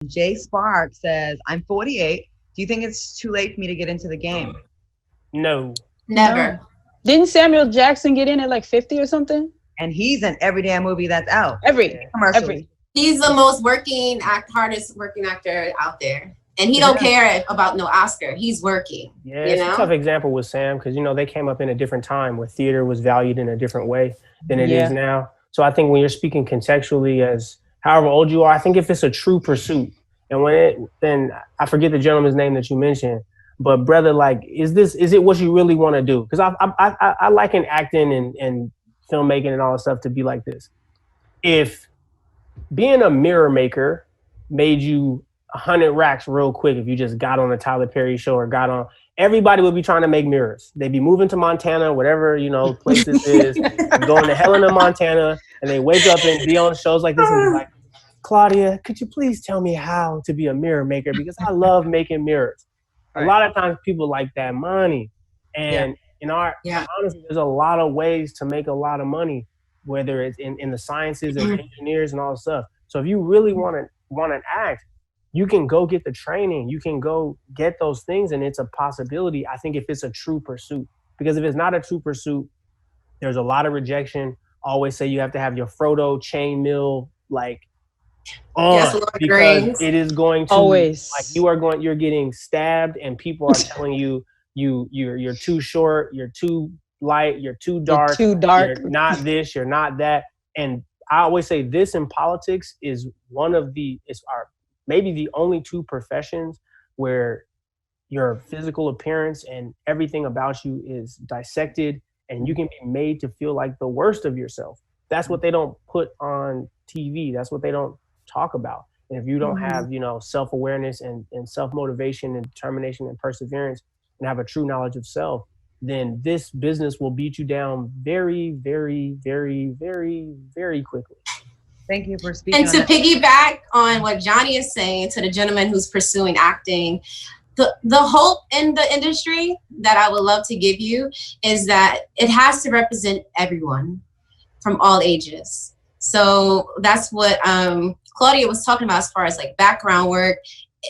Jay Spark says, I'm 48. Do you think it's too late for me to get into the game? No. Never. No. Didn't Samuel Jackson get in at like 50 or something? And he's in every damn movie that's out. Every. He's the most hardest working actor out there. And he don't care about no Oscar. He's working. Yeah, it's a tough example with Sam because, they came up in a different time where theater was valued in a different way than it is now. So I think when you're speaking contextually as however old you are, I think if it's a true pursuit, and then I forget the gentleman's name that you mentioned, but brother, like, is it what you really want to do? Because I liken acting and filmmaking and all that stuff to be like this. If being a mirror maker made you 100 racks real quick, if you just got on a Tyler Perry show or everybody would be trying to make mirrors. They'd be moving to Montana, whatever, place this is, going to Helena, Montana, and they wake up and be on shows like this and be like, Claudia, could you please tell me how to be a mirror maker? Because I love making mirrors. Right. A lot of times people like that money. And honestly, there's a lot of ways to make a lot of money, whether it's in the sciences and engineers and all that stuff. So if you really want to act, you can go get the training. You can go get those things, and it's a possibility, I think, if it's a true pursuit. Because if it's not a true pursuit, there's a lot of rejection. Always say you have to have your Frodo chainmail because it is going to always you're getting stabbed, and people are telling you're too short, you're too light, you're too dark, you're not this, you're not that. And I always say this in politics is maybe the only two professions where your physical appearance and everything about you is dissected and you can be made to feel like the worst of yourself. That's what they don't put on TV. That's what they don't talk about. And if you don't have, self-awareness and self-motivation and determination and perseverance and have a true knowledge of self, then this business will beat you down very, very, very, very, very quickly. Thank you for speaking. And to piggyback on what Johnny is saying to the gentleman who's pursuing acting, the hope in the industry that I would love to give you is that it has to represent everyone from all ages. So that's what Claudia was talking about as far as like background work.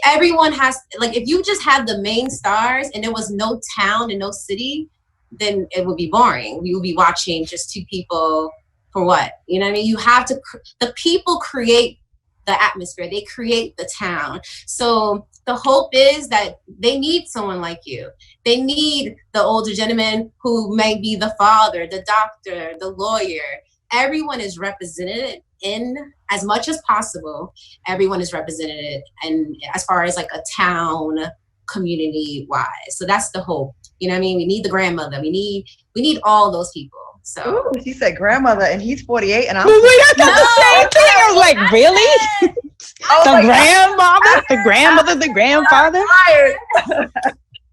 Everyone has, like, if you just had the main stars and there was no town and no city, then it would be boring. We would be watching just two people for what? You know what I mean? You have to, the people create the atmosphere. They create the town. So the hope is that they need someone like you. They need the older gentleman who may be the father, the doctor, the lawyer. Everyone is represented in as much as possible. Everyone is represented, and as far as like a town, community wise. So that's the hope. You know what I mean? We need the grandmother. We need all those people. So ooh, she said grandmother, and he's 48, and I'm. Wait, I thought the same thing. I was like, really? The grandmother, the grandfather.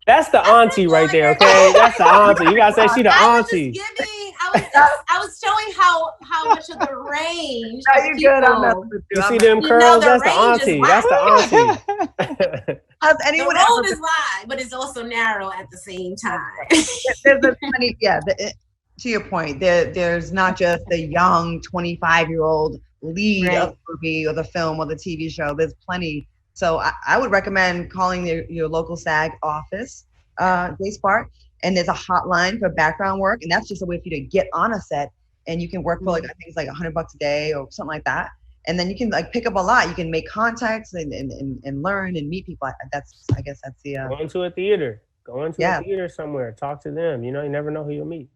That's the auntie right there, okay? That's the auntie. You gotta say she the auntie. I was showing how much of the range. No, you're good. I'm not with you. See them curls? That's the auntie. That's the auntie. Has anyone the road is wide, but it's also narrow at the same time. There's a funny, to your point, there's not just the young 25-year-old lead of the movie or the film or the TV show. There's plenty. So I would recommend calling your local SAG office, Jay Spark, and there's a hotline for background work, and that's just a way for you to get on a set, and you can work for I think it's like $100 a day or something like that, and then you can like pick up a lot. You can make contacts and learn and meet people. I guess that's the Go into a theater somewhere, talk to them. You never know who you'll meet.